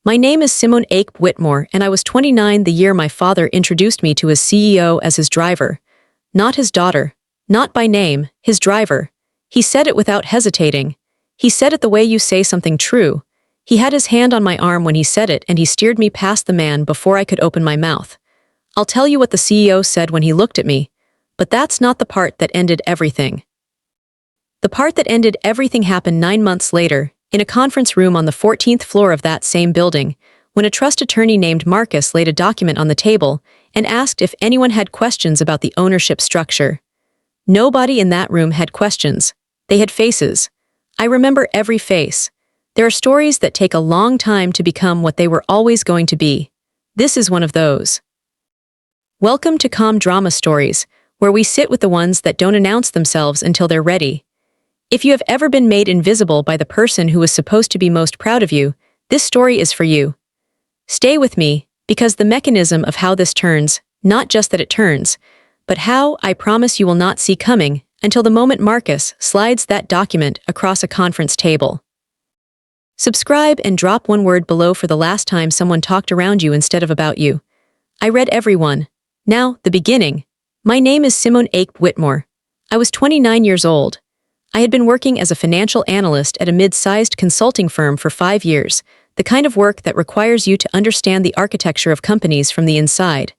My name is Simone Ape Whitmore, and I was 29 the year my father introduced me to his CEO as his driver. Not his daughter. Not by name, his driver. He said it without hesitating. He said it the way you say something true. He had his hand on my arm when he said it, and he steered me past the man before I could open my mouth. I'll tell you what the CEO said when he looked at me, but that's not the part that ended everything. The part that ended everything happened 9 months later, in a conference room on the 14th floor of that same building, when a trust attorney named Marcus laid a document on the table and asked if anyone had questions about the ownership structure. Nobody in that room had questions. They had faces. I remember every face. There are stories that take a long time to become what they were always going to be. This is one of those. Welcome to Calm Drama Stories, where we sit with the ones that don't announce themselves until they're ready. If you have ever been made invisible by the person who was supposed to be most proud of you, this story is for you. Stay with me, because the mechanism of how this turns, not just that it turns, but how, I promise you will not see coming, until the moment Marcus slides that document across a conference table. Subscribe and drop one word below for the last time someone talked around you instead of about you. I read everyone. Now, the beginning. My name is Simone Ape Whitmore. I was 29 years old. I had been working as a financial analyst at a mid-sized consulting firm for 5 years, the kind of work that requires you to understand the architecture of companies from the inside,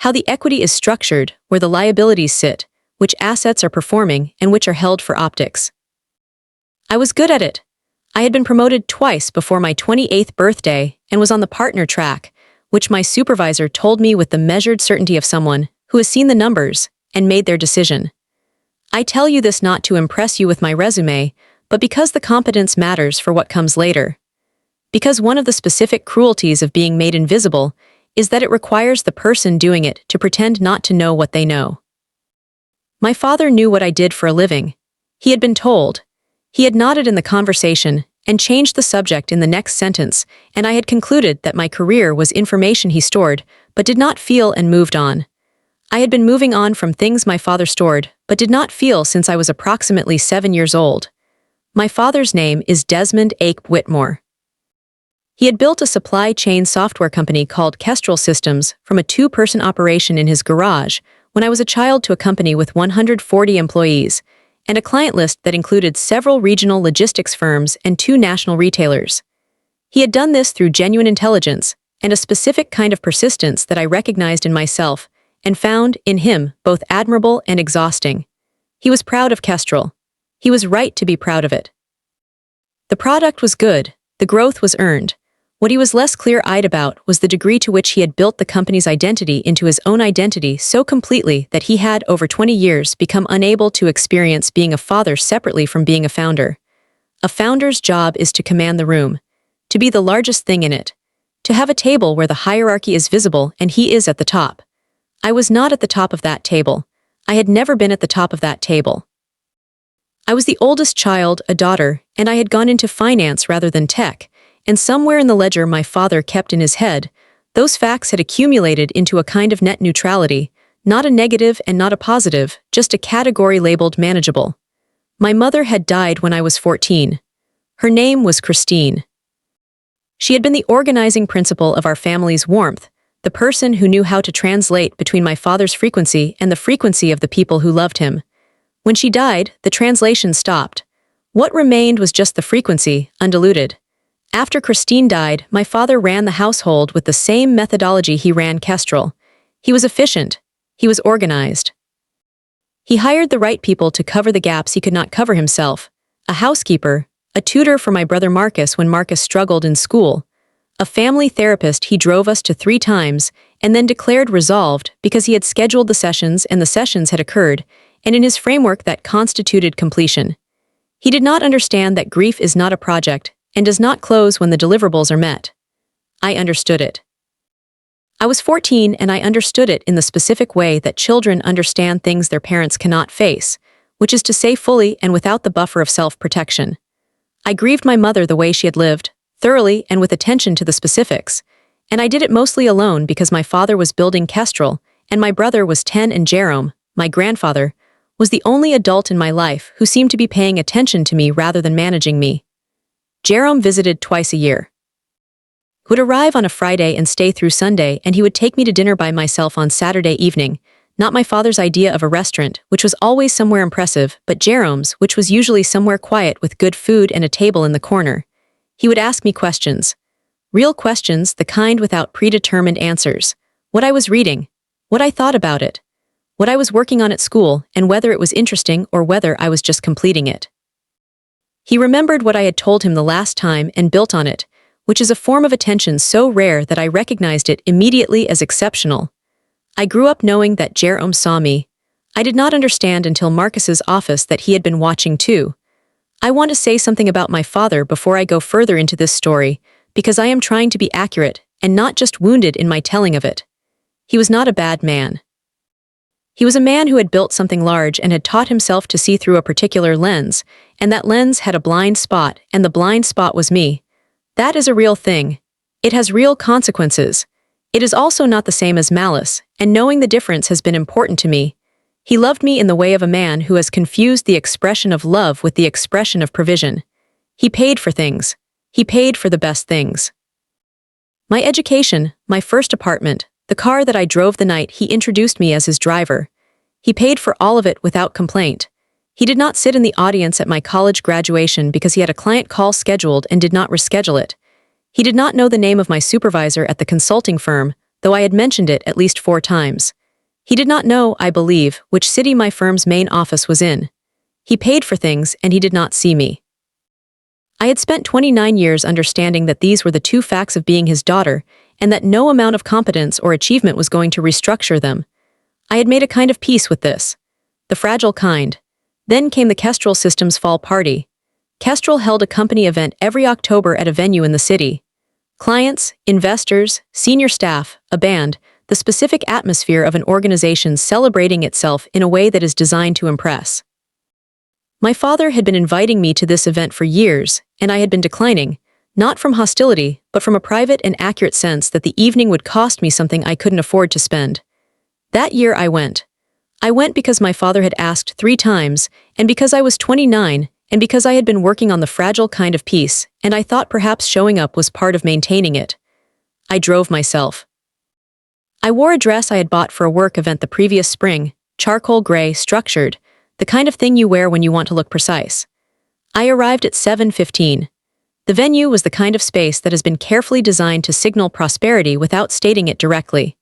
how the equity is structured, where the liabilities sit, which assets are performing, and which are held for optics. I was good at it. I had been promoted twice before my 28th birthday and was on the partner track, which my supervisor told me with the measured certainty of someone who has seen the numbers and made their decision. I tell you this not to impress you with my resume, but because the competence matters for what comes later. Because one of the specific cruelties of being made invisible is that it requires the person doing it to pretend not to know what they know. My father knew what I did for a living. He had been told. He had nodded in the conversation and changed the subject in the next sentence, and I had concluded that my career was information he stored, but did not feel, and moved on. I had been moving on from things my father stored, but did not feel since I was approximately 7 years old. My father's name is Desmond Ape Whitmore. He had built a supply chain software company called Kestrel Systems from a 2-person operation in his garage when I was a child to a company with 140 employees, and a client list that included several regional logistics firms and 2 national retailers. He had done this through genuine intelligence and a specific kind of persistence that I recognized in myself and found, in him, both admirable and exhausting. He was proud of Kestrel. He was right to be proud of it. The product was good, the growth was earned. What he was less clear-eyed about was the degree to which he had built the company's identity into his own identity so completely that he had, over 20 years, become unable to experience being a father separately from being a founder. A founder's job is to command the room, to be the largest thing in it, to have a table where the hierarchy is visible and he is at the top. I was not at the top of that table. I had never been at the top of that table. I was the oldest child, a daughter, and I had gone into finance rather than tech, and somewhere in the ledger my father kept in his head, those facts had accumulated into a kind of net neutrality, not a negative and not a positive, just a category labeled manageable. My mother had died when I was 14. Her name was Christine. She had been the organizing principle of our family's warmth, the person who knew how to translate between my father's frequency and the frequency of the people who loved him. When she died, the translation stopped. What remained was just the frequency, undiluted. After Christine died, my father ran the household with the same methodology he ran Kestrel. He was efficient. He was organized. He hired the right people to cover the gaps he could not cover himself. A housekeeper, a tutor for my brother Marcus when Marcus struggled in school, a family therapist he drove us to 3 times, and then declared resolved because he had scheduled the sessions and the sessions had occurred, and in his framework that constituted completion. He did not understand that grief is not a project and does not close when the deliverables are met. I understood it. I was 14 and I understood it in the specific way that children understand things their parents cannot face, which is to say fully and without the buffer of self-protection. I grieved my mother the way she had lived, thoroughly and with attention to the specifics, and I did it mostly alone because my father was building Kestrel, and my brother was 10 and Jerome, my grandfather, was the only adult in my life who seemed to be paying attention to me rather than managing me. Jerome visited twice a year. would arrive on a Friday and stay through Sunday, and he would take me to dinner by myself on Saturday evening, not my father's idea of a restaurant, which was always somewhere impressive, but Jerome's, which was usually somewhere quiet with good food and a table in the corner. He would ask me questions. Real questions, the kind without predetermined answers. What I was reading, what I thought about it, what I was working on at school, and whether it was interesting or whether I was just completing it. He remembered what I had told him the last time and built on it, which is a form of attention so rare that I recognized it immediately as exceptional. I grew up knowing that Jerome saw me. I did not understand until Marcus's office that he had been watching too. I want to say something about my father before I go further into this story, because I am trying to be accurate and not just wounded in my telling of it. He was not a bad man. He was a man who had built something large and had taught himself to see through a particular lens, and that lens had a blind spot, and the blind spot was me. That is a real thing. It has real consequences. It is also not the same as malice, and knowing the difference has been important to me. He loved me in the way of a man who has confused the expression of love with the expression of provision. He paid for things. He paid for the best things. My education, my first apartment, the car that I drove the night he introduced me as his driver. He paid for all of it without complaint. He did not sit in the audience at my college graduation because he had a client call scheduled and did not reschedule it. He did not know the name of my supervisor at the consulting firm, though I had mentioned it at least 4 times. He did not know, I believe, which city my firm's main office was in. He paid for things and he did not see me. I had spent 29 years understanding that these were the 2 facts of being his daughter, and that no amount of competence or achievement was going to restructure them. I had made a kind of peace with this. The fragile kind. Then came the Kestrel Systems Fall Party. Kestrel held a company event every October at a venue in the city. Clients, investors, senior staff, a band, the specific atmosphere of an organization celebrating itself in a way that is designed to impress. My father had been inviting me to this event for years, and I had been declining, not from hostility, but from a private and accurate sense that the evening would cost me something I couldn't afford to spend. That year I went. I went because my father had asked 3 times, and because I was 29, and because I had been working on the fragile kind of peace, and I thought perhaps showing up was part of maintaining it. I drove myself. I wore a dress I had bought for a work event the previous spring, charcoal gray, structured, the kind of thing you wear when you want to look precise. I arrived at 7:15. The venue was the kind of space that has been carefully designed to signal prosperity without stating it directly.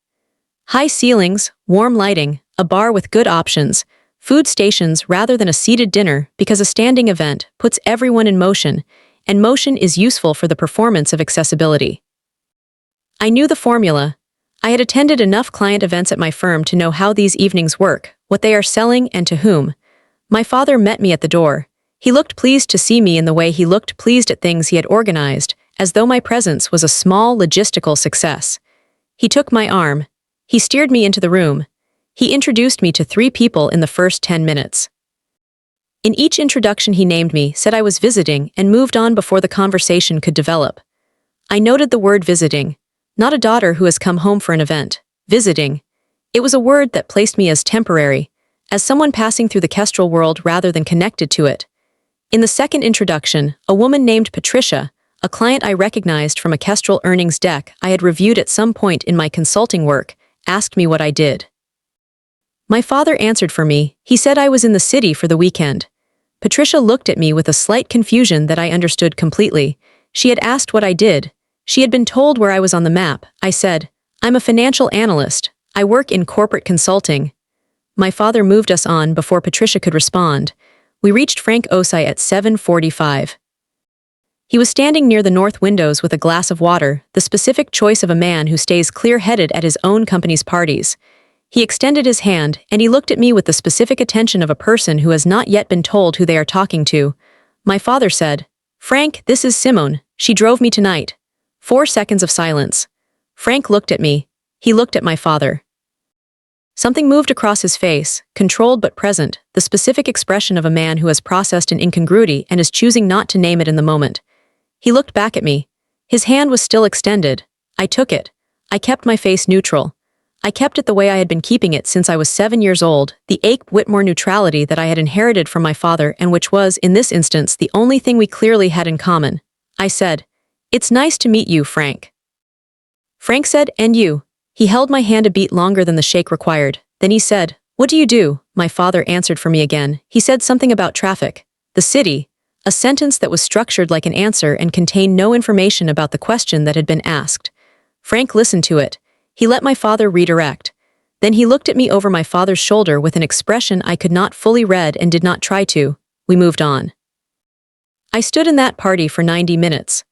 High ceilings, warm lighting, a bar with good options, food stations rather than a seated dinner because a standing event puts everyone in motion, and motion is useful for the performance of accessibility. I knew the formula. I had attended enough client events at my firm to know how these evenings work, what they are selling and to whom. My father met me at the door. He looked pleased to see me in the way he looked pleased at things he had organized, as though my presence was a small logistical success. He took my arm. He steered me into the room. He introduced me to 3 people in the first 10 minutes. In each introduction he named me, said I was visiting, and moved on before the conversation could develop. I noted the word visiting. Not a daughter who has come home for an event. Visiting. It was a word that placed me as temporary, as someone passing through the Kestrel world rather than connected to it. In the second introduction, a woman named Patricia, a client I recognized from a Kestrel earnings deck I had reviewed at some point in my consulting work, asked me what I did. My father answered for me. He said I was in the city for the weekend. Patricia looked at me with a slight confusion that I understood completely. She had asked what I did. She had been told where I was on the map. I said, I'm a financial analyst. I work in corporate consulting. My father moved us on before Patricia could respond. We reached Frank Osai at 7:45. He was standing near the north windows with a glass of water, the specific choice of a man who stays clear-headed at his own company's parties. He extended his hand, and he looked at me with the specific attention of a person who has not yet been told who they are talking to. My father said, Frank, this is Simone. She drove me tonight. 4 seconds of silence. Frank looked at me. He looked at my father. Something moved across his face, controlled but present, the specific expression of a man who has processed an incongruity and is choosing not to name it in the moment. He looked back at me. His hand was still extended. I took it. I kept my face neutral. I kept it the way I had been keeping it since I was 7 years old, the Ape Whitmore neutrality that I had inherited from my father and which was, in this instance, the only thing we clearly had in common. I said, It's nice to meet you, Frank. Frank said, "And you?" He held my hand a beat longer than the shake required. Then he said, "What do you do?" My father answered for me again. He said something about traffic. The city. A sentence that was structured like an answer and contained no information about the question that had been asked. Frank listened to it. He let my father redirect. Then he looked at me over my father's shoulder with an expression I could not fully read and did not try to. We moved on. I stood in that party for 90 minutes.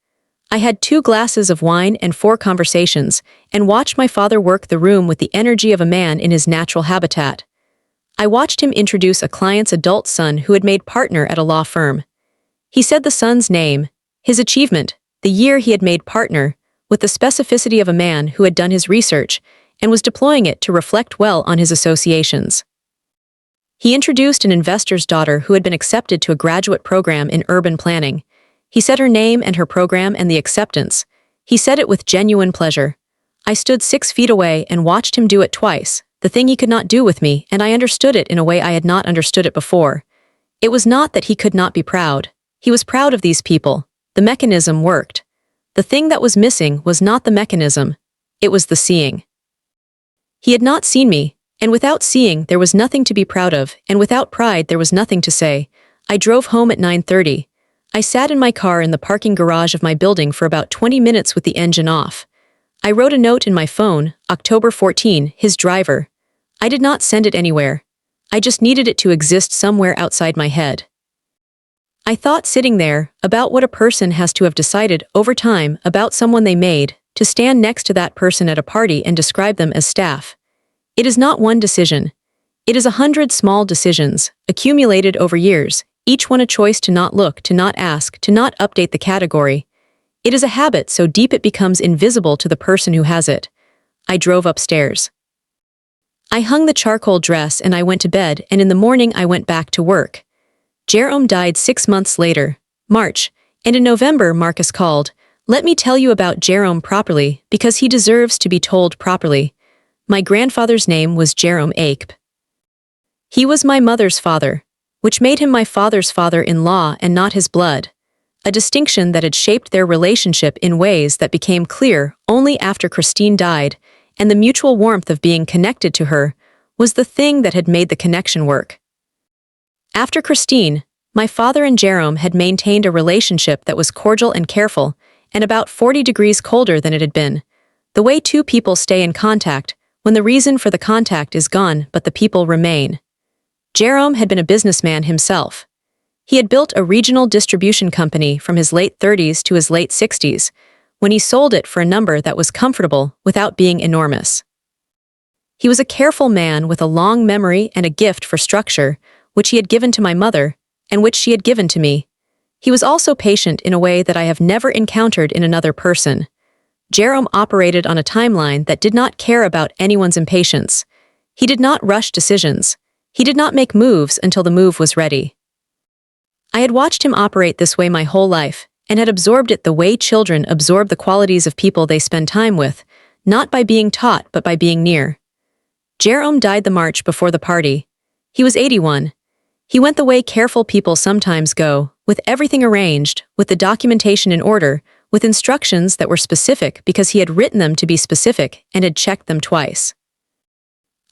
I had 2 glasses of wine and 4 conversations, and watched my father work the room with the energy of a man in his natural habitat. I watched him introduce a client's adult son who had made partner at a law firm. He said the son's name, his achievement, the year he had made partner, with the specificity of a man who had done his research and was deploying it to reflect well on his associations. He introduced an investor's daughter who had been accepted to a graduate program in urban planning. He said her name and her program and the acceptance. He said it with genuine pleasure. I stood 6 feet away and watched him do it twice, the thing he could not do with me, and I understood it in a way I had not understood it before. It was not that he could not be proud. He was proud of these people. The mechanism worked. The thing that was missing was not the mechanism. It was the seeing. He had not seen me, and without seeing there was nothing to be proud of, and without pride there was nothing to say. I drove home at 9:30. I sat in my car in the parking garage of my building for about 20 minutes with the engine off. I wrote a note in my phone, October 14, his driver. I did not send it anywhere. I just needed it to exist somewhere outside my head. I thought sitting there, about what a person has to have decided over time about someone they made, to stand next to that person at a party and describe them as staff. It is not one decision. It is 100 small decisions, accumulated over years, each one a choice to not look, to not ask, to not update the category. It is a habit so deep it becomes invisible to the person who has it. I drove upstairs. I hung the charcoal dress and I went to bed, and in the morning I went back to work. Jerome died 6 months later, March, and in November Marcus called. Let me tell you about Jerome properly, because he deserves to be told properly. My grandfather's name was Jerome Ape. He was my mother's father, which made him my father's father-in-law and not his blood, a distinction that had shaped their relationship in ways that became clear only after Christine died, and the mutual warmth of being connected to her was the thing that had made the connection work. After Christine, my father and Jerome had maintained a relationship that was cordial and careful, and about 40 degrees colder than it had been, the way 2 people stay in contact when the reason for the contact is gone but the people remain. Jerome had been a businessman himself. He had built a regional distribution company from his late 30s to his late 60s, when he sold it for a number that was comfortable without being enormous. He was a careful man with a long memory and a gift for structure, which he had given to my mother, and which she had given to me. He was also patient in a way that I have never encountered in another person. Jerome operated on a timeline that did not care about anyone's impatience. He did not rush decisions. He did not make moves until the move was ready. I had watched him operate this way my whole life, and had absorbed it the way children absorb the qualities of people they spend time with, not by being taught but by being near. Jerome died the March before the party. He was 81. He went the way careful people sometimes go, with everything arranged, with the documentation in order, with instructions that were specific because he had written them to be specific and had checked them twice.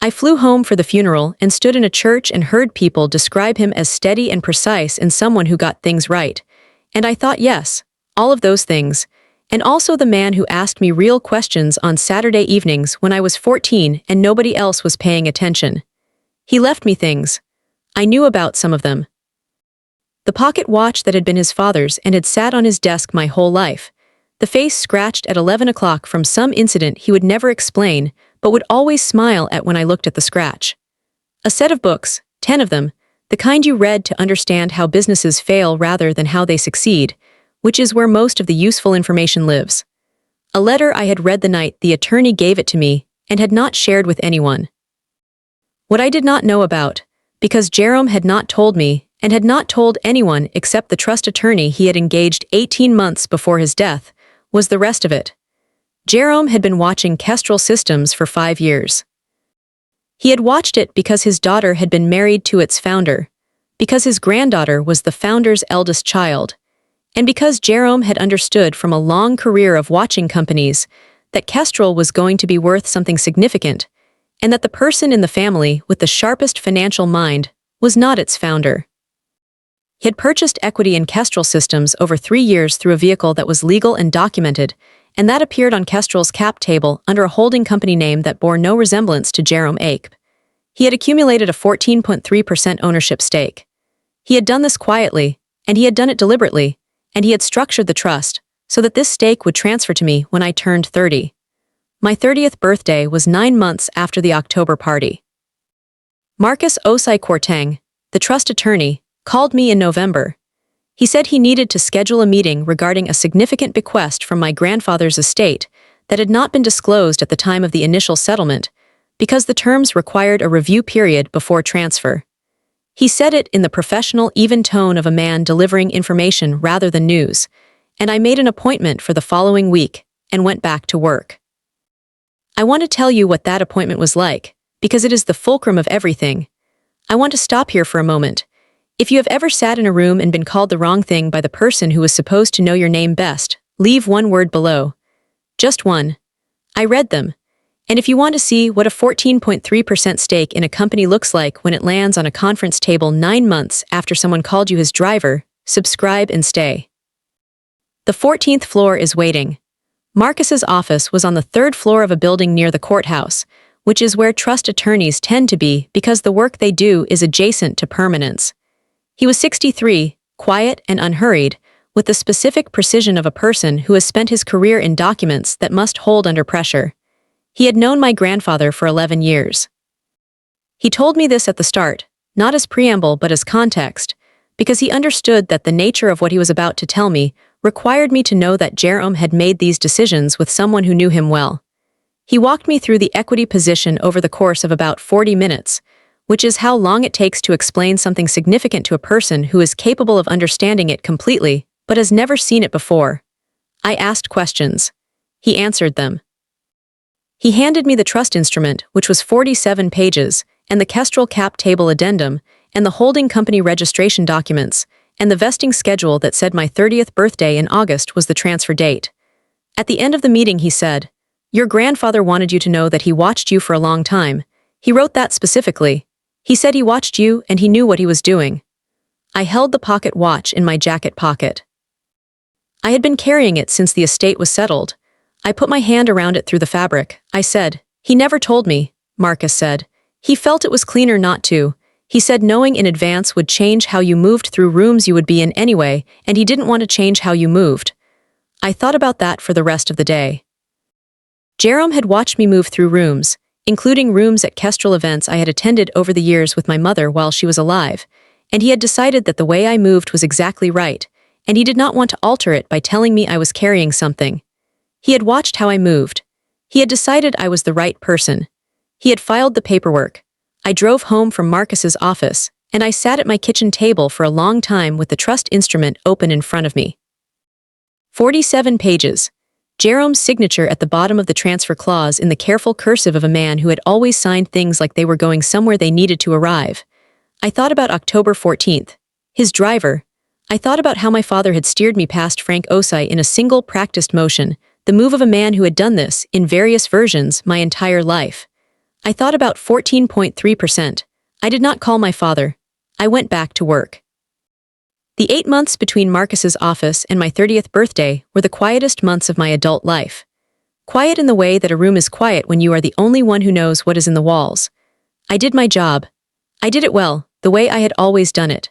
I flew home for the funeral and stood in a church and heard people describe him as steady and precise and someone who got things right. And I thought, yes, all of those things, and also the man who asked me real questions on Saturday evenings when I was 14 and nobody else was paying attention. He left me things. I knew about some of them. The pocket watch that had been his father's and had sat on his desk my whole life. The face scratched at 11 o'clock from some incident he would never explain, but would always smile at when I looked at the scratch. A set of books, 10 of them, the kind you read to understand how businesses fail rather than how they succeed, which is where most of the useful information lives. A letter I had read the night the attorney gave it to me and had not shared with anyone. What I did not know about, because Jerome had not told me and had not told anyone except the trust attorney he had engaged 18 months before his death, was the rest of it. Jerome had been watching Kestrel Systems for 5 years. He had watched it because his daughter had been married to its founder, because his granddaughter was the founder's eldest child, and because Jerome had understood from a long career of watching companies that Kestrel was going to be worth something significant, and that the person in the family with the sharpest financial mind was not its founder. He had purchased equity in Kestrel Systems over 3 years through a vehicle that was legal and documented, and that appeared on Kestrel's cap table under a holding company name that bore no resemblance to Jerome Ape. He had accumulated a 14.3% ownership stake. He had done this quietly, and he had done it deliberately, and he had structured the trust so that this stake would transfer to me when I turned 30. My 30th birthday was 9 months after the October party. Marcus Osei Korteng, the trust attorney, called me in November. He said he needed to schedule a meeting regarding a significant bequest from my grandfather's estate that had not been disclosed at the time of the initial settlement because the terms required a review period before transfer. He said it in the professional, even tone of a man delivering information rather than news, and I made an appointment for the following week and went back to work. I want to tell you what that appointment was like, because it is the fulcrum of everything. I want to stop here for a moment. If you have ever sat in a room and been called the wrong thing by the person who was supposed to know your name best, leave one word below. Just one. I read them. And if you want to see what a 14.3% stake in a company looks like when it lands on a conference table 9 months after someone called you his driver, subscribe and stay. The 14th floor is waiting. Marcus's office was on the 3rd floor of a building near the courthouse, which is where trust attorneys tend to be because the work they do is adjacent to permanence. He was 63, quiet and unhurried, with the specific precision of a person who has spent his career in documents that must hold under pressure. He had known my grandfather for 11 years. He told me this at the start, not as preamble but as context, because he understood that the nature of what he was about to tell me required me to know that Jerome had made these decisions with someone who knew him well. He walked me through the equity position over the course of about 40 minutes, which is how long it takes to explain something significant to a person who is capable of understanding it completely, but has never seen it before. I asked questions. He answered them. He handed me the trust instrument, which was 47 pages, and the Kestrel cap table addendum, and the holding company registration documents, and the vesting schedule that said my 30th birthday in August was the transfer date. At the end of the meeting he said, "Your grandfather wanted you to know that he watched you for a long time. He wrote that specifically. He said he watched you and he knew what he was doing." I held the pocket watch in my jacket pocket. I had been carrying it since the estate was settled. I put my hand around it through the fabric. I said, "He never told me," Marcus said. "He felt it was cleaner not to. He said knowing in advance would change how you moved through rooms you would be in anyway, and he didn't want to change how you moved." I thought about that for the rest of the day. Jerome had watched me move through rooms, including rooms at Kestrel events I had attended over the years with my mother while she was alive, and he had decided that the way I moved was exactly right, and he did not want to alter it by telling me I was carrying something. He had watched how I moved. He had decided I was the right person. He had filed the paperwork. I drove home from Marcus's office, and I sat at my kitchen table for a long time with the trust instrument open in front of me. 47 pages. Jerome's signature at the bottom of the transfer clause in the careful cursive of a man who had always signed things like they were going somewhere they needed to arrive. I thought about October 14th. His driver. I thought about how my father had steered me past Frank Osei in a single practiced motion, the move of a man who had done this, in various versions, my entire life. I thought about 14.3%. I did not call my father. I went back to work. The 8 months between Marcus's office and my 30th birthday were the quietest months of my adult life. Quiet in the way that a room is quiet when you are the only one who knows what is in the walls. I did my job. I did it well, the way I had always done it.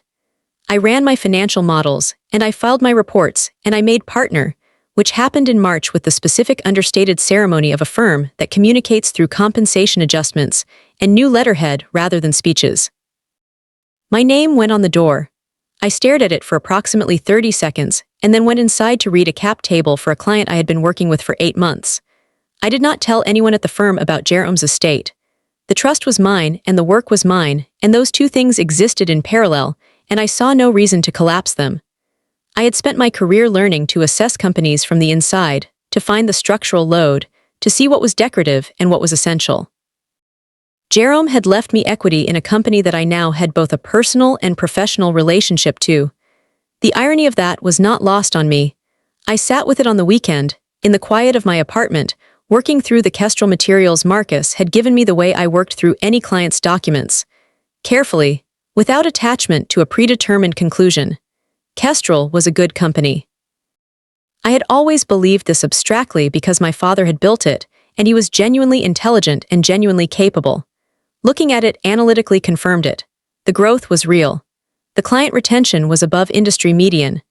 I ran my financial models, and I filed my reports, and I made partner, which happened in March with the specific understated ceremony of a firm that communicates through compensation adjustments and new letterhead rather than speeches. My name went on the door. I stared at it for approximately 30 seconds and then went inside to read a cap table for a client I had been working with for 8 months. I did not tell anyone at the firm about Jerome's estate. The trust was mine and the work was mine, and those two things existed in parallel, and I saw no reason to collapse them. I had spent my career learning to assess companies from the inside, to find the structural load, to see what was decorative and what was essential. Jerome had left me equity in a company that I now had both a personal and professional relationship to. The irony of that was not lost on me. I sat with it on the weekend, in the quiet of my apartment, working through the Kestrel materials Marcus had given me the way I worked through any client's documents. Carefully, without attachment to a predetermined conclusion. Kestrel was a good company. I had always believed this abstractly because my father had built it, and he was genuinely intelligent and genuinely capable. Looking at it analytically confirmed it. The growth was real. The client retention was above industry median.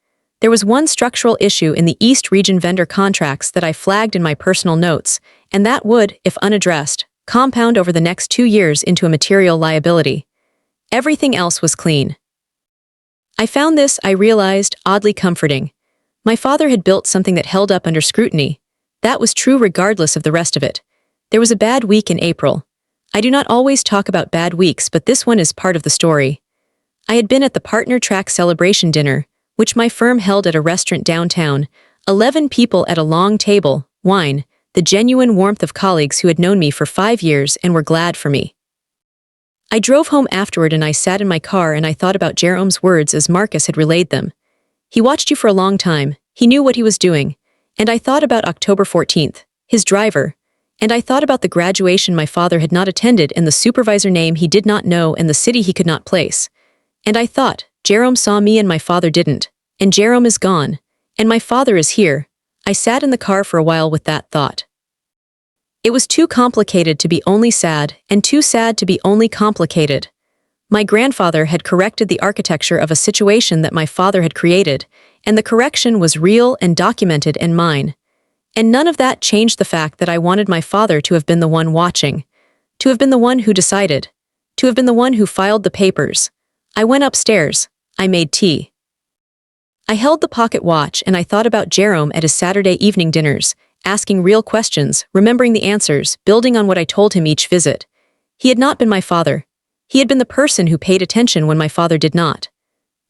There was one structural issue in the East Region vendor contracts that I flagged in my personal notes, and that would, if unaddressed, compound over the next 2 years into a material liability. Everything else was clean. I found this, I realized, oddly comforting. My father had built something that held up under scrutiny. That was true regardless of the rest of it. There was a bad week in April. I do not always talk about bad weeks, but this one is part of the story. I had been at the partner track celebration dinner, which my firm held at a restaurant downtown, 11 people at a long table, wine, the genuine warmth of colleagues who had known me for 5 years and were glad for me. I drove home afterward and I sat in my car and I thought about Jerome's words as Marcus had relayed them. He watched you for a long time, he knew what he was doing, and I thought about October 14th, his driver, and I thought about the graduation my father had not attended and the supervisor name he did not know and the city he could not place. And I thought, Jerome saw me and my father didn't, and Jerome is gone, and my father is here. I sat in the car for a while with that thought. It was too complicated to be only sad, and too sad to be only complicated. My grandfather had corrected the architecture of a situation that my father had created, and the correction was real and documented and mine. And none of that changed the fact that I wanted my father to have been the one watching, to have been the one who decided, to have been the one who filed the papers. I went upstairs. I made tea. I held the pocket watch and I thought about Jerome at his Saturday evening dinners, asking real questions, remembering the answers, building on what I told him each visit. He had not been my father. He had been the person who paid attention when my father did not.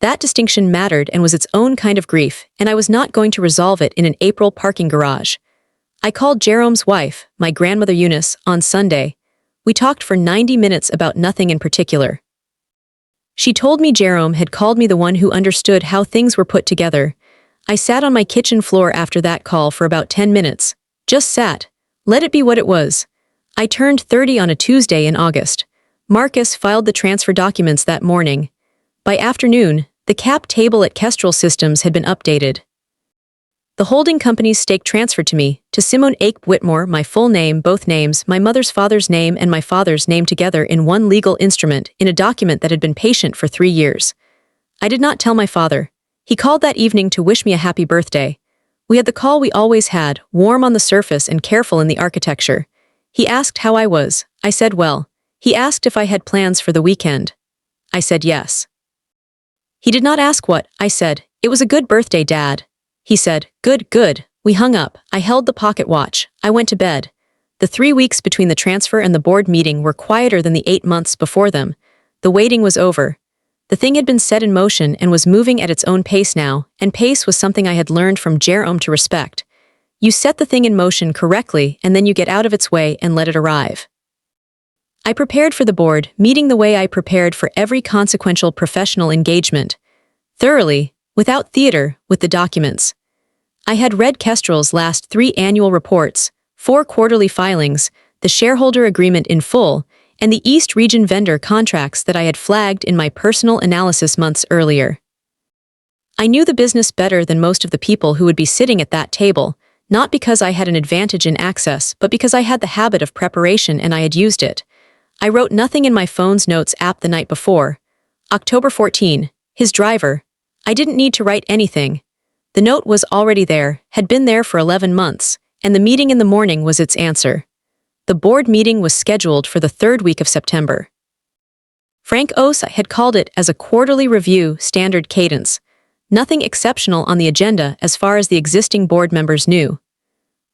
That distinction mattered and was its own kind of grief, and I was not going to resolve it in an April parking garage. I called Jerome's wife, my grandmother Eunice, on Sunday. We talked for 90 minutes about nothing in particular. She told me Jerome had called me the one who understood how things were put together. I sat on my kitchen floor after that call for about 10 minutes. Just sat. Let it be what it was. I turned 30 on a Tuesday in August. Marcus filed the transfer documents that morning. By afternoon, the cap table at Kestrel Systems had been updated. The holding company's stake transferred to me, to Simone Ape Whitmore, my full name, both names, my mother's father's name and my father's name together in one legal instrument in a document that had been patient for 3 years. I did not tell my father. He called that evening to wish me a happy birthday. We had the call we always had, warm on the surface and careful in the architecture. He asked how I was. I said well. He asked if I had plans for the weekend. I said yes. He did not ask what. I said, "It was a good birthday, Dad." He said, "Good, good." We hung up. I held the pocket watch. I went to bed. The 3 weeks between the transfer and the board meeting were quieter than the 8 months before them. The waiting was over. The thing had been set in motion and was moving at its own pace now, and pace was something I had learned from Jerome to respect. You set the thing in motion correctly, and then you get out of its way and let it arrive. I prepared for the board meeting the way I prepared for every consequential professional engagement. Thoroughly, without theater, with the documents. I had read Kestrel's last 3 annual reports, 4 quarterly filings, the shareholder agreement in full, and the East Region vendor contracts that I had flagged in my personal analysis months earlier. I knew the business better than most of the people who would be sitting at that table, not because I had an advantage in access, but because I had the habit of preparation and I had used it. I wrote nothing in my phone's notes app the night before. October 14, his driver. I didn't need to write anything. The note was already there, had been there for 11 months, and the meeting in the morning was its answer. The board meeting was scheduled for the 3rd week of September. Frank Osa had called it as a quarterly review standard cadence. Nothing exceptional on the agenda as far as the existing board members knew.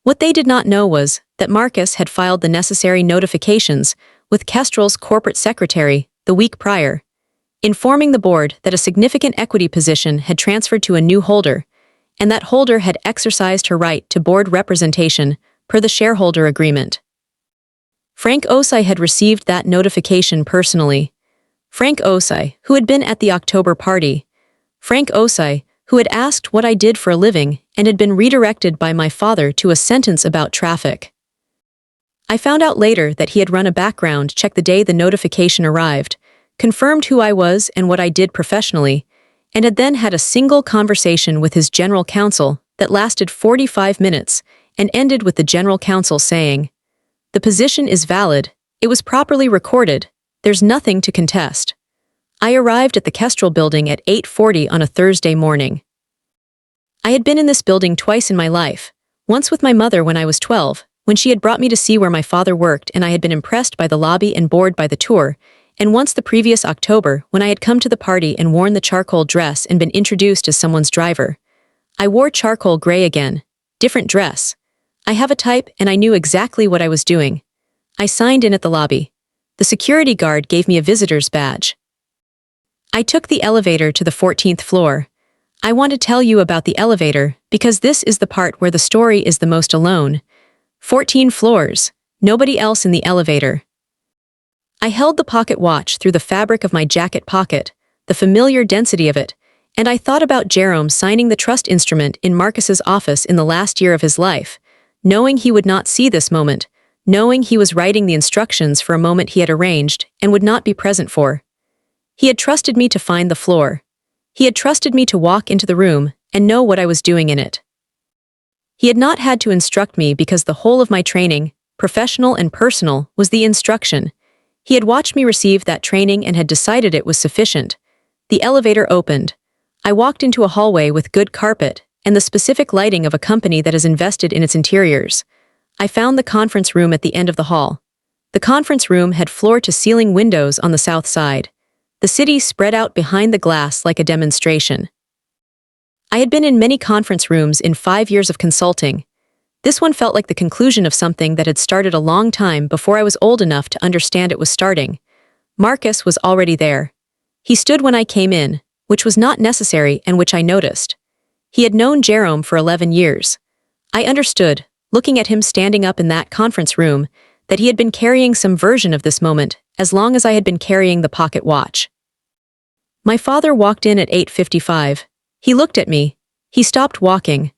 What they did not know was that Marcus had filed the necessary notifications with Kestrel's corporate secretary the week prior, informing the board that a significant equity position had transferred to a new holder, and that holder had exercised her right to board representation per the shareholder agreement. Frank Osai had received that notification personally. Frank Osai, who had been at the October party. Frank Osai, who had asked what I did for a living and had been redirected by my father to a sentence about traffic. I found out later that he had run a background check the day the notification arrived, confirmed who I was and what I did professionally, and had then had a single conversation with his general counsel that lasted 45 minutes and ended with the general counsel saying, "The position is valid, it was properly recorded, there's nothing to contest." I arrived at the Kestrel building at 8:40 on a Thursday morning. I had been in this building twice in my life, once with my mother when I was 12, when she had brought me to see where my father worked and I had been impressed by the lobby and bored by the tour, and once the previous October when I had come to the party and worn the charcoal dress and been introduced as someone's driver. I wore charcoal gray again, different dress. I have a type and I knew exactly what I was doing. I signed in at the lobby. The security guard gave me a visitor's badge. I took the elevator to the 14th floor. I want to tell you about the elevator because this is the part where the story is the most alone. 14 floors, nobody else in the elevator. I held the pocket watch through the fabric of my jacket pocket, the familiar density of it, and I thought about Jerome signing the trust instrument in Marcus's office in the last year of his life, knowing he would not see this moment, knowing he was writing the instructions for a moment he had arranged and would not be present for. He had trusted me to find the floor. He had trusted me to walk into the room and know what I was doing in it. He had not had to instruct me because the whole of my training, professional and personal, was the instruction. He had watched me receive that training and had decided it was sufficient. The elevator opened. I walked into a hallway with good carpet and the specific lighting of a company that has invested in its interiors. I found the conference room at the end of the hall. The conference room had floor-to-ceiling windows on the south side. The city spread out behind the glass like a demonstration. I had been in many conference rooms in 5 years of consulting. This one felt like the conclusion of something that had started a long time before I was old enough to understand it was starting. Marcus was already there. He stood when I came in, which was not necessary and which I noticed. He had known Jerome for 11 years. I understood, looking at him standing up in that conference room, that he had been carrying some version of this moment as long as I had been carrying the pocket watch. My father walked in at 8:55. He looked at me. He stopped walking.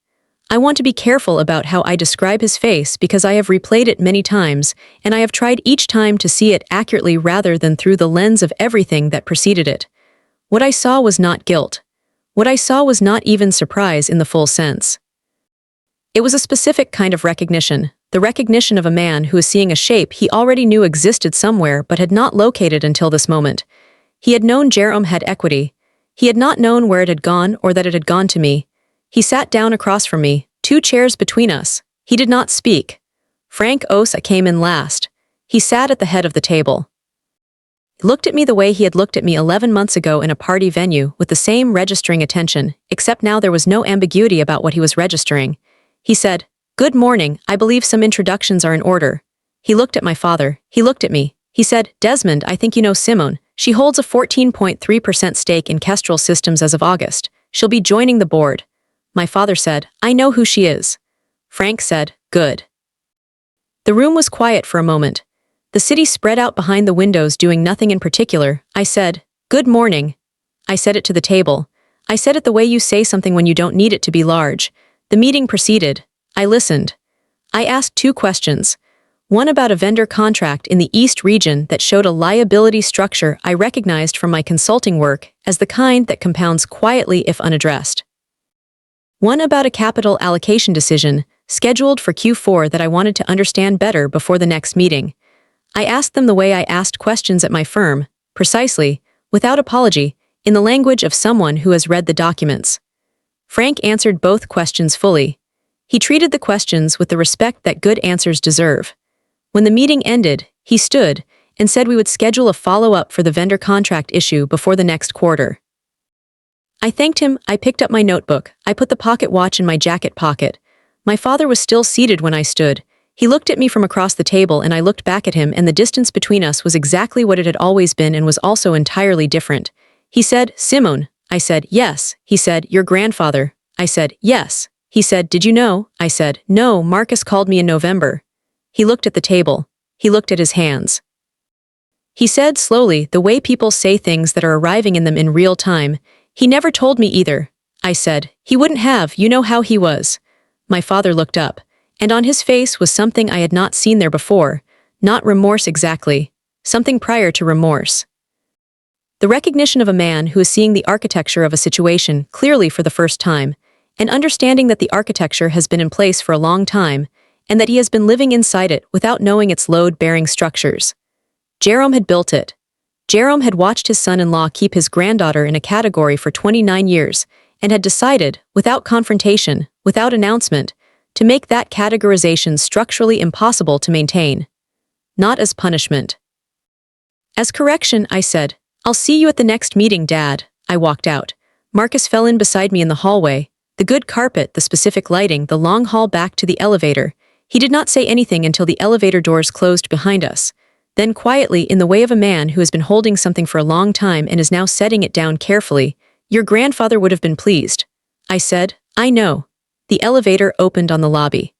I want to be careful about how I describe his face because I have replayed it many times, and I have tried each time to see it accurately rather than through the lens of everything that preceded it. What I saw was not guilt. What I saw was not even surprise in the full sense. It was a specific kind of recognition, the recognition of a man who is seeing a shape he already knew existed somewhere but had not located until this moment. He had known Jerome had equity. He had not known where it had gone or that it had gone to me. He sat down across from me, 2 chairs between us. He did not speak. Frank Osa came in last. He sat at the head of the table. He looked at me the way he had looked at me 11 months ago in a party venue with the same registering attention, except now there was no ambiguity about what he was registering. He said, "Good morning, I believe some introductions are in order." He looked at my father. He looked at me. He said, "Desmond, I think you know Simone. She holds a 14.3% stake in Kestrel Systems as of August. She'll be joining the board." My father said, "I know who she is." Frank said, "Good." The room was quiet for a moment. The city spread out behind the windows doing nothing in particular. I said, "Good morning." I said it to the table. I said it the way you say something when you don't need it to be large. The meeting proceeded. I listened. I asked 2 questions. One about a vendor contract in the East region that showed a liability structure I recognized from my consulting work as the kind that compounds quietly if unaddressed. One about a capital allocation decision, scheduled for Q4 that I wanted to understand better before the next meeting. I asked them the way I asked questions at my firm, precisely, without apology, in the language of someone who has read the documents. Frank answered both questions fully. He treated the questions with the respect that good answers deserve. When the meeting ended, he stood and said we would schedule a follow-up for the vendor contract issue before the next quarter. I thanked him. I picked up my notebook. I put the pocket watch in my jacket pocket. My father was still seated when I stood. He looked at me from across the table and I looked back at him, and the distance between us was exactly what it had always been and was also entirely different. He said, "Simone." I said, "Yes." He said, "Your grandfather." I said, "Yes." He said, "Did you know?" I said, "No, Marcus called me in November." He looked at the table. He looked at his hands. He said slowly, the way people say things that are arriving in them in real time, "He never told me either." I said, "He wouldn't have, you know how he was." My father looked up, And on his face was something I had not seen there before, not remorse exactly, something prior to remorse. The recognition of a man who is seeing the architecture of a situation clearly for the first time, and understanding that the architecture has been in place for a long time, and that he has been living inside it without knowing its load-bearing structures. Jerome had built it. Jerome had watched his son-in-law keep his granddaughter in a category for 29 years, and had decided, without confrontation, without announcement, to make that categorization structurally impossible to maintain. Not as punishment. As correction, I said, "I'll see you at the next meeting, Dad." I walked out. Marcus fell in beside me in the hallway. The good carpet, the specific lighting, the long hall back to the elevator. He did not say anything until the elevator doors closed behind us. Then quietly, in the way of a man who has been holding something for a long time and is now setting it down carefully, "Your grandfather would have been pleased." I said, "I know." The elevator opened on the lobby.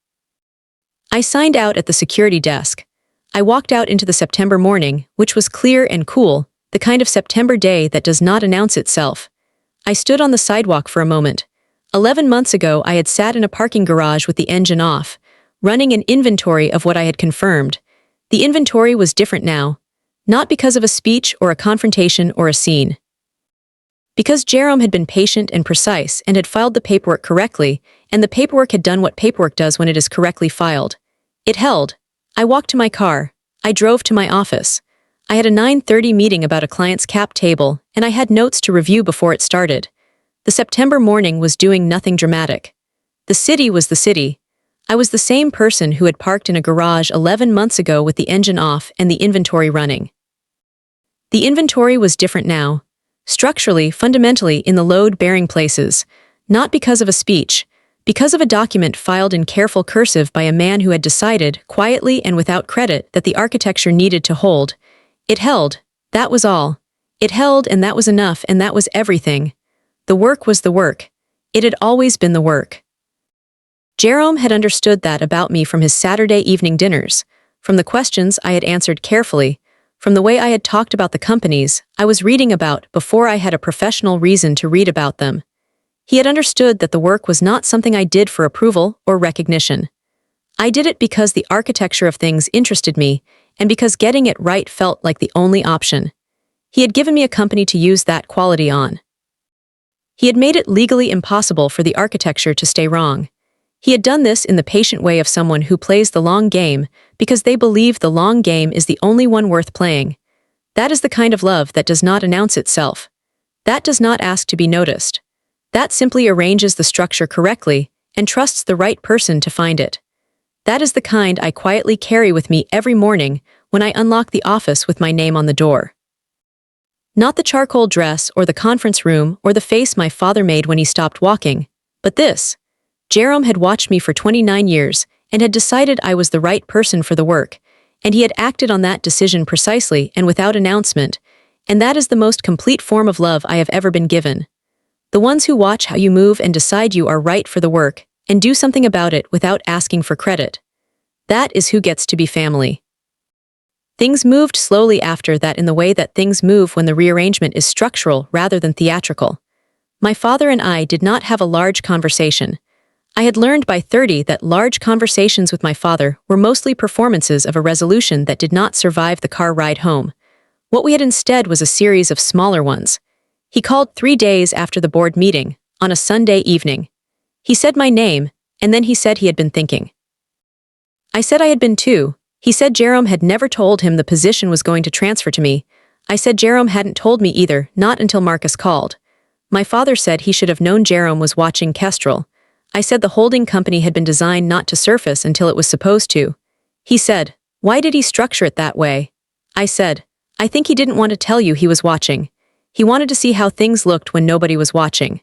I signed out at the security desk. I walked out into the September morning, which was clear and cool, the kind of September day that does not announce itself. I stood on the sidewalk for a moment. 11 months ago, I had sat in a parking garage with the engine off, running an inventory of what I had confirmed. The inventory was different now, not because of a speech or a confrontation or a scene. Because Jerome had been patient and precise and had filed the paperwork correctly, and the paperwork had done what paperwork does when it is correctly filed. It held. I walked to my car. I drove to my office. I had a 9:30 meeting about a client's cap table, and I had notes to review before it started. The September morning was doing nothing dramatic. The city was the city. I was the same person who had parked in a garage 11 months ago with the engine off and the inventory running. The inventory was different now. Structurally, fundamentally, in the load-bearing places. Not because of a speech, because of a document filed in careful cursive by a man who had decided, quietly and without credit, that the architecture needed to hold. It held. That was all. It held, and that was enough, and that was everything. The work was the work. It had always been the work. Jerome had understood that about me from his Saturday evening dinners, from the questions I had answered carefully, from the way I had talked about the companies I was reading about before I had a professional reason to read about them. He had understood that the work was not something I did for approval or recognition. I did it because the architecture of things interested me, and because getting it right felt like the only option. He had given me a company to use that quality on. He had made it legally impossible for the architecture to stay wrong. He had done this in the patient way of someone who plays the long game because they believe the long game is the only one worth playing. That is the kind of love that does not announce itself. That does not ask to be noticed. That simply arranges the structure correctly and trusts the right person to find it. That is the kind I quietly carry with me every morning when I unlock the office with my name on the door. Not the charcoal dress or the conference room or the face my father made when he stopped walking, but this. Jerome had watched me for 29 years and had decided I was the right person for the work, and he had acted on that decision precisely and without announcement, and that is the most complete form of love I have ever been given. The ones who watch how you move and decide you are right for the work, and do something about it without asking for credit. That is who gets to be family. Things moved slowly after that in the way that things move when the rearrangement is structural rather than theatrical. My father and I did not have a large conversation. I had learned by 30 that large conversations with my father were mostly performances of a resolution that did not survive the car ride home. What we had instead was a series of smaller ones. He called 3 days after the board meeting, on a Sunday evening. He said my name, and then he said he had been thinking. I said I had been too. He said Jerome had never told him the position was going to transfer to me. I said Jerome hadn't told me either, not until Marcus called. My father said he should have known Jerome was watching Kestrel. I said the holding company had been designed not to surface until it was supposed to. He said, "Why did he structure it that way?" I said, "I think he didn't want to tell you he was watching. He wanted to see how things looked when nobody was watching."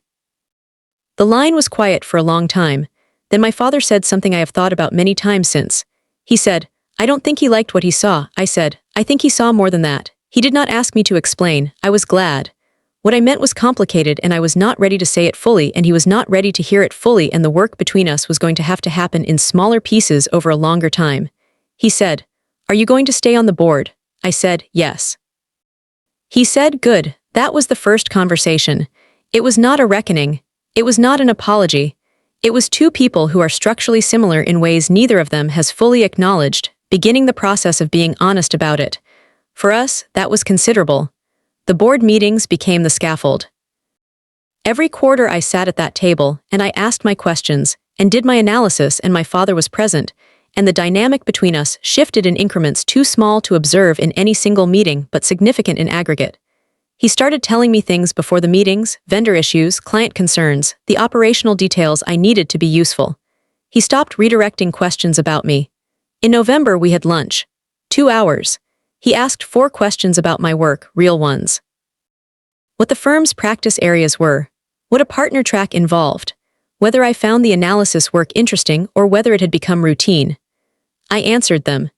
The line was quiet for a long time. Then my father said something I have thought about many times since. He said, "I don't think he liked what he saw." I said, "I think he saw more than that." He did not ask me to explain. I was glad. What I meant was complicated, and I was not ready to say it fully, and he was not ready to hear it fully, and the work between us was going to have to happen in smaller pieces over a longer time. He said, "Are you going to stay on the board?" I said, "Yes." He said, "Good." That was the first conversation. It was not a reckoning. It was not an apology. It was two people who are structurally similar in ways neither of them has fully acknowledged, beginning the process of being honest about it. For us, that was considerable. The board meetings became the scaffold. Every quarter I sat at that table, and I asked my questions, and did my analysis, and my father was present, and the dynamic between us shifted in increments too small to observe in any single meeting but significant in aggregate. He started telling me things before the meetings, vendor issues, client concerns, the operational details I needed to be useful. He stopped redirecting questions about me. In November we had lunch. 2 hours. He asked 4 questions about my work, real ones. What the firm's practice areas were, what a partner track involved, whether I found the analysis work interesting or whether it had become routine. I answered them.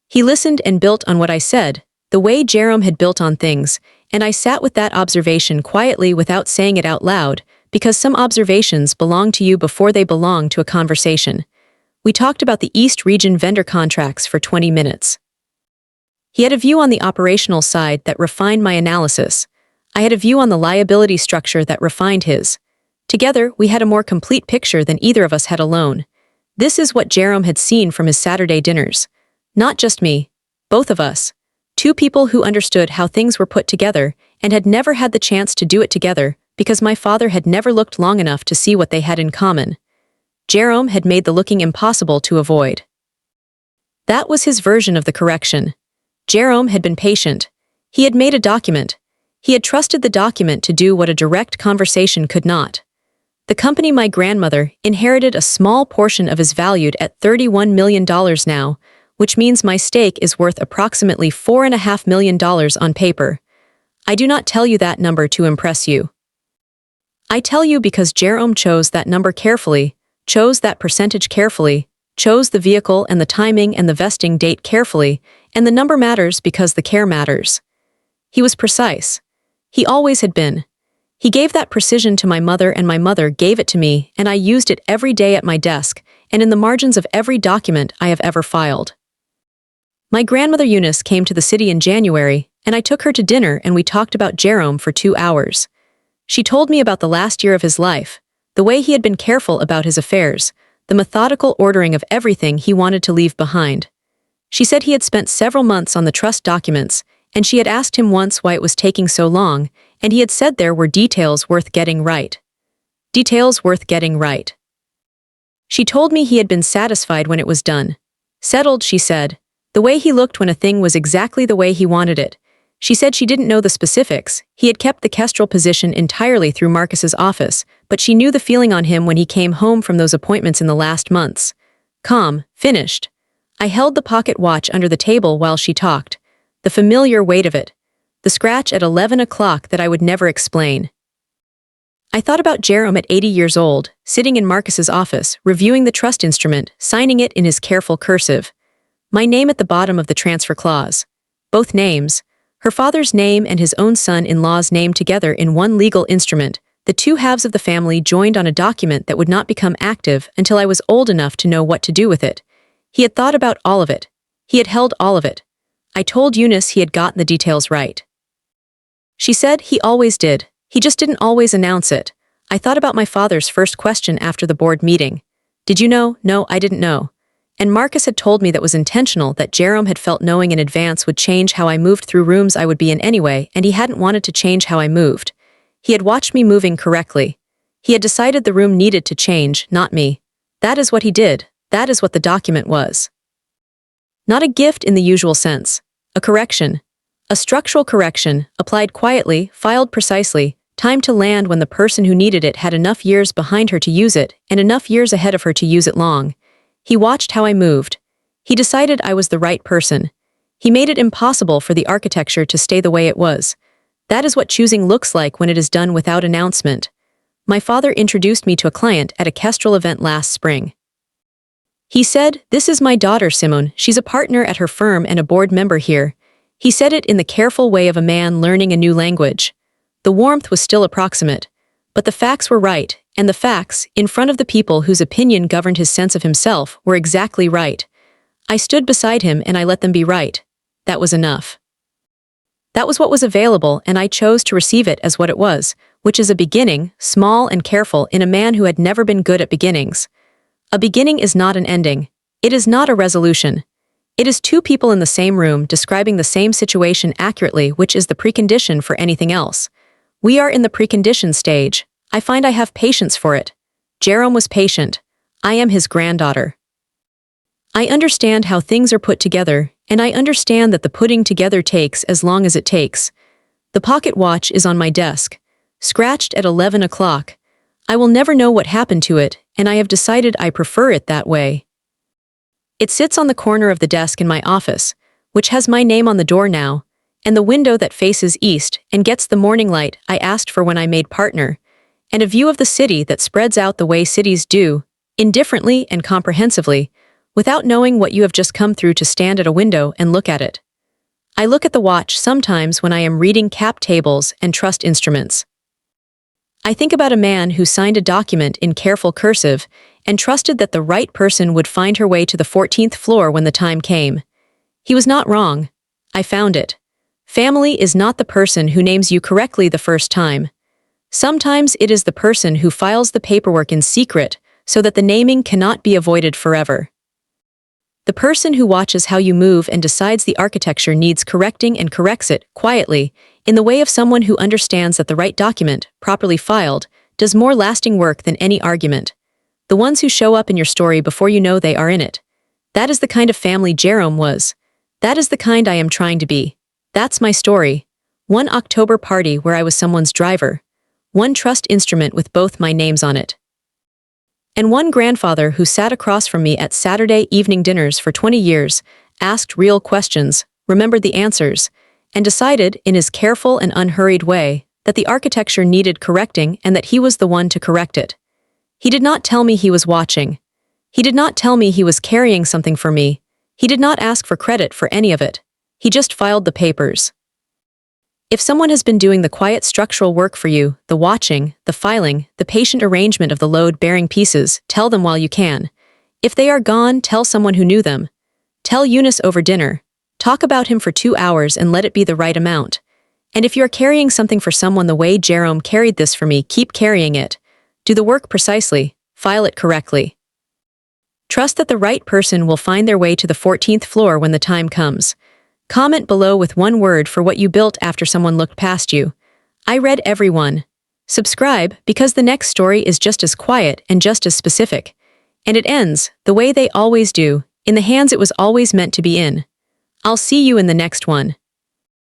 He listened and built on what I said, the way Jerome had built on things, and I sat with that observation quietly without saying it out loud, because some observations belong to you before they belong to a conversation. We talked about the East Region vendor contracts for 20 minutes. He had a view on the operational side that refined my analysis. I had a view on the liability structure that refined his. Together, we had a more complete picture than either of us had alone. This is what Jerome had seen from his Saturday dinners. Not just me. Both of us. Two people who understood how things were put together and had never had the chance to do it together because my father had never looked long enough to see what they had in common. Jerome had made the looking impossible to avoid. That was his version of the correction. Jerome had been patient. He had made a document. He had trusted the document to do what a direct conversation could not. The company my grandmother inherited a small portion of is valued at $31 million now, which means my stake is worth approximately $4.5 million on paper. I do not tell you that number to impress you. I tell you because Jerome chose that number carefully, chose that percentage carefully, chose the vehicle and the timing and the vesting date carefully, and the number matters because the care matters. He was precise. He always had been. He gave that precision to my mother and my mother gave it to me, and I used it every day at my desk and in the margins of every document I have ever filed. My grandmother Eunice came to the city in January, and I took her to dinner and we talked about Jerome for 2 hours. She told me about the last year of his life, the way he had been careful about his affairs, the methodical ordering of everything he wanted to leave behind. She said he had spent several months on the trust documents, and she had asked him once why it was taking so long, and he had said there were details worth getting right. Details worth getting right. She told me he had been satisfied when it was done. Settled, she said. The way he looked when a thing was exactly the way he wanted it. She said she didn't know the specifics. He had kept the kestrel position entirely through Marcus's office, but she knew the feeling on him when he came home from those appointments in the last months. Calm, finished. I held the pocket watch under the table while she talked. The familiar weight of it. The scratch at 11 o'clock that I would never explain. I thought about Jerome at 80 years old, sitting in Marcus's office, reviewing the trust instrument, signing it in his careful cursive. My name at the bottom of the transfer clause. Both names, her father's name and his own son-in-law's name together in one legal instrument, the two halves of the family joined on a document that would not become active until I was old enough to know what to do with it. He had thought about all of it. He had held all of it. I told Eunice he had gotten the details right. She said he always did. He just didn't always announce it. I thought about my father's first question after the board meeting. Did you know? No, I didn't know. And Marcus had told me that was intentional, that Jerome had felt knowing in advance would change how I moved through rooms I would be in anyway, and he hadn't wanted to change how I moved. He had watched me moving correctly. He had decided the room needed to change, not me. That is what he did. That is what the document was. Not a gift in the usual sense. A correction. A structural correction, applied quietly, filed precisely, timed to land when the person who needed it had enough years behind her to use it, and enough years ahead of her to use it long. He watched how I moved. He decided I was the right person. He made it impossible for the architecture to stay the way it was. That is what choosing looks like when it is done without announcement. My father introduced me to a client at a Kestrel event last spring. He said, "This is my daughter, Simone. She's a partner at her firm and a board member here." He said it in the careful way of a man learning a new language. The warmth was still approximate, but the facts were right, and the facts, in front of the people whose opinion governed his sense of himself, were exactly right. I stood beside him and I let them be right. That was enough. That was what was available, and I chose to receive it as what it was, which is a beginning, small and careful, in a man who had never been good at beginnings. A beginning is not an ending. It is not a resolution. It is two people in the same room describing the same situation accurately, which is the precondition for anything else. We are in the precondition stage. I find I have patience for it. Jerome was patient. I am his granddaughter. I understand how things are put together, and I understand that the putting together takes as long as it takes. The pocket watch is on my desk, scratched at 11 o'clock. I will never know what happened to it, and I have decided I prefer it that way. It sits on the corner of the desk in my office, which has my name on the door now, and the window that faces east and gets the morning light I asked for when I made partner, and a view of the city that spreads out the way cities do, indifferently and comprehensively, without knowing what you have just come through to stand at a window and look at it. I look at the watch sometimes when I am reading cap tables and trust instruments. I think about a man who signed a document in careful cursive and trusted that the right person would find her way to the 14th floor when the time came. He was not wrong. I found it. Family is not the person who names you correctly the first time. Sometimes it is the person who files the paperwork in secret so that the naming cannot be avoided forever. The person who watches how you move and decides the architecture needs correcting and corrects it, quietly, in the way of someone who understands that the right document, properly filed, does more lasting work than any argument. The ones who show up in your story before you know they are in it. That is the kind of family Jerome was. That is the kind I am trying to be. That's my story. One October party where I was someone's driver. One trust instrument with both my names on it. And one grandfather who sat across from me at Saturday evening dinners for 20 years, asked real questions, remembered the answers, and decided, in his careful and unhurried way, that the architecture needed correcting and that he was the one to correct it. He did not tell me he was watching. He did not tell me he was carrying something for me. He did not ask for credit for any of it. He just filed the papers. If someone has been doing the quiet structural work for you, the watching, the filing, the patient arrangement of the load-bearing pieces, tell them while you can. If they are gone, tell someone who knew them. Tell Eunice over dinner. Talk about him for 2 hours and let it be the right amount. And if you are carrying something for someone the way Jerome carried this for me, keep carrying it. Do the work precisely. File it correctly. Trust that the right person will find their way to the 14th floor when the time comes. Comment below with one word for what you built after someone looked past you. I read every one. Subscribe, because the next story is just as quiet and just as specific. And it ends, the way they always do, in the hands it was always meant to be in. I'll see you in the next one.